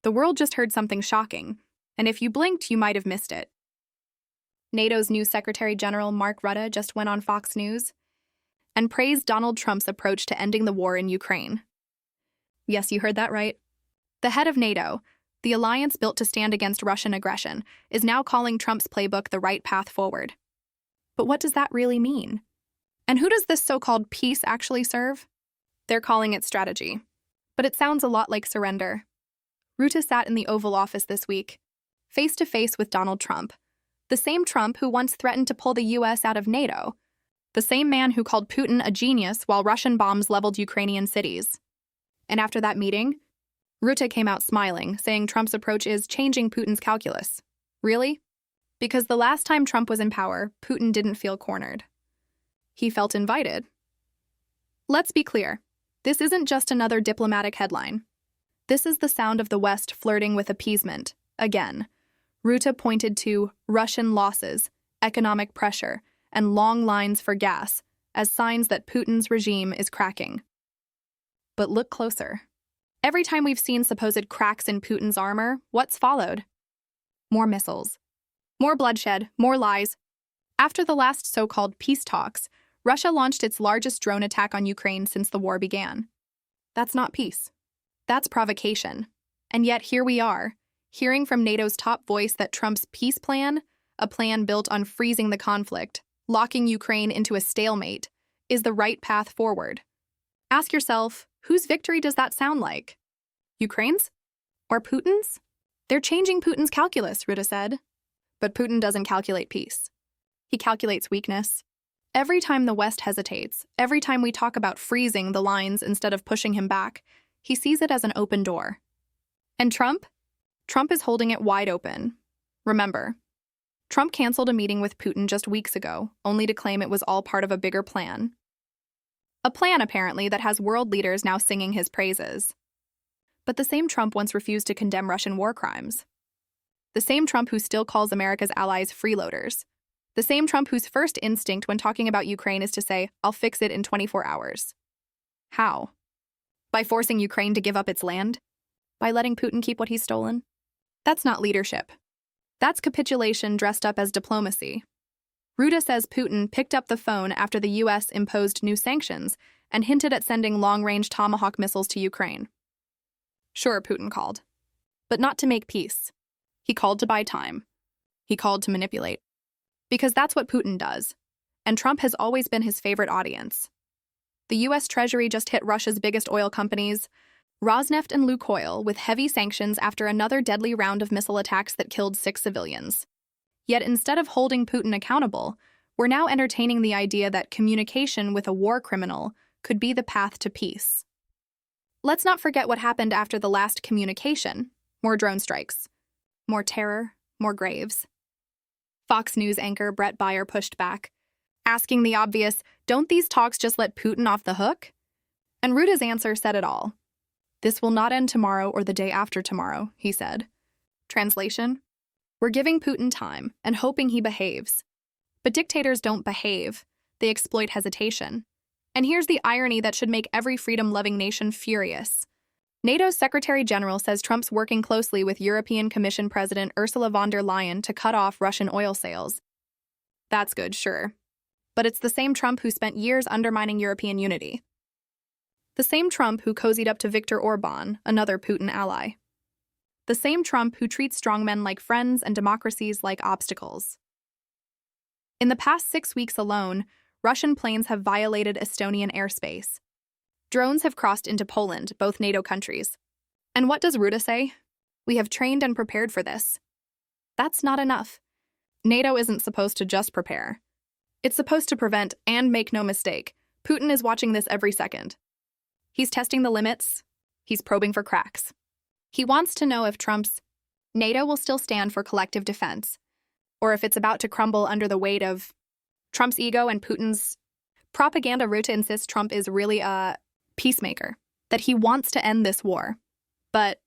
The world just heard something shocking, and if you blinked, you might have missed it. NATO's new Secretary-General Mark Rutte just went on Fox News and praised Donald Trump's approach to ending the war in Ukraine. Yes, you heard that right. The head of NATO, the alliance built to stand against Russian aggression, is now calling Trump's playbook the right path forward. But what does that really mean? And who does this so-called peace actually serve? They're calling it strategy. But it sounds a lot like surrender. Rutte sat in the Oval Office this week, face-to-face with Donald Trump, the same Trump who once threatened to pull the U.S. out of NATO, the same man who called Putin a genius while Russian bombs leveled Ukrainian cities. And after that meeting, Rutte came out smiling, saying Trump's approach is changing Putin's calculus. Really? Because the last time Trump was in power, Putin didn't feel cornered. He felt invited. Let's be clear. This isn't just another diplomatic headline. This is the sound of the West flirting with appeasement. Again, Rutte pointed to Russian losses, economic pressure, and long lines for gas as signs that Putin's regime is cracking. But look closer. Every time we've seen supposed cracks in Putin's armor, what's followed? More missiles. More bloodshed, more lies. After the last so-called peace talks, Russia launched its largest drone attack on Ukraine since the war began. That's not peace. That's provocation. And yet here we are, hearing from NATO's top voice that Trump's peace plan, a plan built on freezing the conflict, locking Ukraine into a stalemate, is the right path forward. Ask yourself, whose victory does that sound like? Ukraine's? Or Putin's? They're changing Putin's calculus, Rutte said. But Putin doesn't calculate peace. He calculates weakness. Every time the West hesitates, every time we talk about freezing the lines instead of pushing him back, he sees it as an open door. And Trump? Trump is holding it wide open. Remember, Trump canceled a meeting with Putin just weeks ago, only to claim it was all part of a bigger plan. A plan, apparently, that has world leaders now singing his praises. But the same Trump once refused to condemn Russian war crimes. The same Trump who still calls America's allies freeloaders. The same Trump whose first instinct when talking about Ukraine is to say, I'll fix it in 24 hours. How? By forcing Ukraine to give up its land? By letting Putin keep what he's stolen? That's not leadership. That's capitulation dressed up as diplomacy. Rutte says Putin picked up the phone after the U.S. imposed new sanctions and hinted at sending long-range Tomahawk missiles to Ukraine. Sure, Putin called. But not to make peace. He called to buy time. He called to manipulate. Because that's what Putin does. And Trump has always been his favorite audience. The U.S. Treasury just hit Russia's biggest oil companies, Rosneft and Lukoil, with heavy sanctions after another deadly round of missile attacks that killed 6 civilians. Yet instead of holding Putin accountable, we're now entertaining the idea that communication with a war criminal could be the path to peace. Let's not forget what happened after the last communication. More drone strikes. More terror. More graves. Fox News anchor Brett Baier pushed back, asking the obvious, don't these talks just let Putin off the hook? And Rutte's answer said it all. This will not end tomorrow or the day after tomorrow, he said. Translation? We're giving Putin time and hoping he behaves. But dictators don't behave. They exploit hesitation. And here's the irony that should make every freedom-loving nation furious. NATO's Secretary-General says Trump's working closely with European Commission President Ursula von der Leyen to cut off Russian oil sales. That's good, sure. But it's the same Trump who spent years undermining European unity. The same Trump who cozied up to Viktor Orban, another Putin ally. The same Trump who treats strongmen like friends and democracies like obstacles. In the past 6 weeks alone, Russian planes have violated Estonian airspace. Drones have crossed into Poland, both NATO countries. And what does Rutte say? We have trained and prepared for this. That's not enough. NATO isn't supposed to just prepare. It's supposed to prevent, and make no mistake, Putin is watching this every second. He's testing the limits. He's probing for cracks. He wants to know if Trump's NATO will still stand for collective defense, or if it's about to crumble under the weight of Trump's ego and Putin's propaganda. Rutte insists Trump is really a peacemaker, that he wants to end this war. But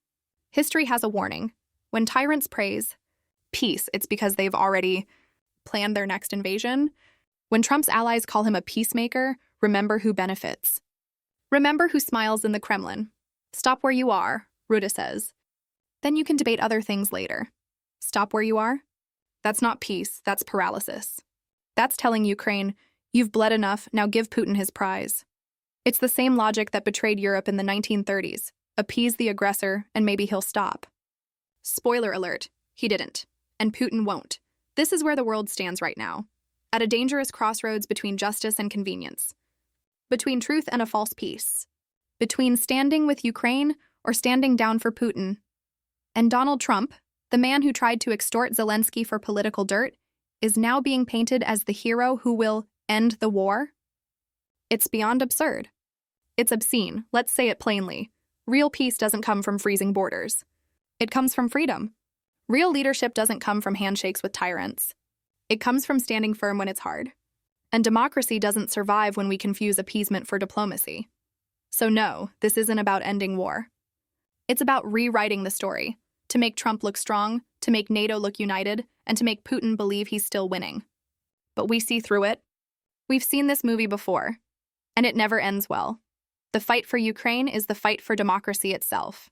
history has a warning. When tyrants praise peace, it's because they've already planned their next invasion. When Trump's allies call him a peacemaker, remember who benefits. Remember who smiles in the Kremlin. Stop where you are, Rutte says. Then you can debate other things later. Stop where you are? That's not peace, that's paralysis. That's telling Ukraine, you've bled enough, now give Putin his prize. It's the same logic that betrayed Europe in the 1930s. Appease the aggressor, and maybe he'll stop. Spoiler alert, he didn't. And Putin won't. This is where the world stands right now. At a dangerous crossroads between justice and convenience. Between truth and a false peace. Between standing with Ukraine or standing down for Putin. And Donald Trump, the man who tried to extort Zelensky for political dirt, is now being painted as the hero who will end the war? It's beyond absurd. It's obscene, let's say it plainly. Real peace doesn't come from freezing borders. It comes from freedom. Real leadership doesn't come from handshakes with tyrants. It comes from standing firm when it's hard. And democracy doesn't survive when we confuse appeasement for diplomacy. So no, this isn't about ending war. It's about rewriting the story, to make Trump look strong, to make NATO look united, and to make Putin believe he's still winning. But we see through it. We've seen this movie before, and it never ends well. The fight for Ukraine is the fight for democracy itself.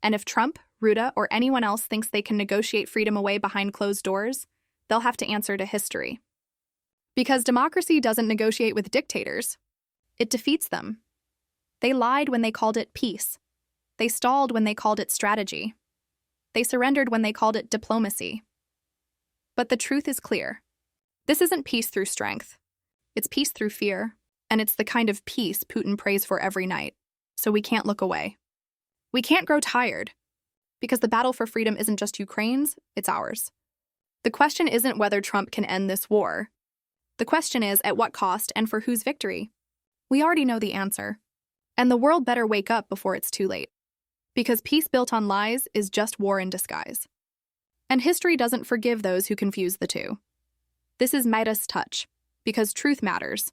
And if Trump, Rutte, or anyone else thinks they can negotiate freedom away behind closed doors, they'll have to answer to history. Because democracy doesn't negotiate with dictators. It defeats them. They lied when they called it peace. They stalled when they called it strategy. They surrendered when they called it diplomacy. But the truth is clear. This isn't peace through strength. It's peace through fear, and it's the kind of peace Putin prays for every night, so we can't look away. We can't grow tired, because the battle for freedom isn't just Ukraine's, it's ours. The question isn't whether Trump can end this war. The question is, at what cost and for whose victory? We already know the answer. And the world better wake up before it's too late. Because peace built on lies is just war in disguise. And history doesn't forgive those who confuse the two. This is Midas touch, because truth matters,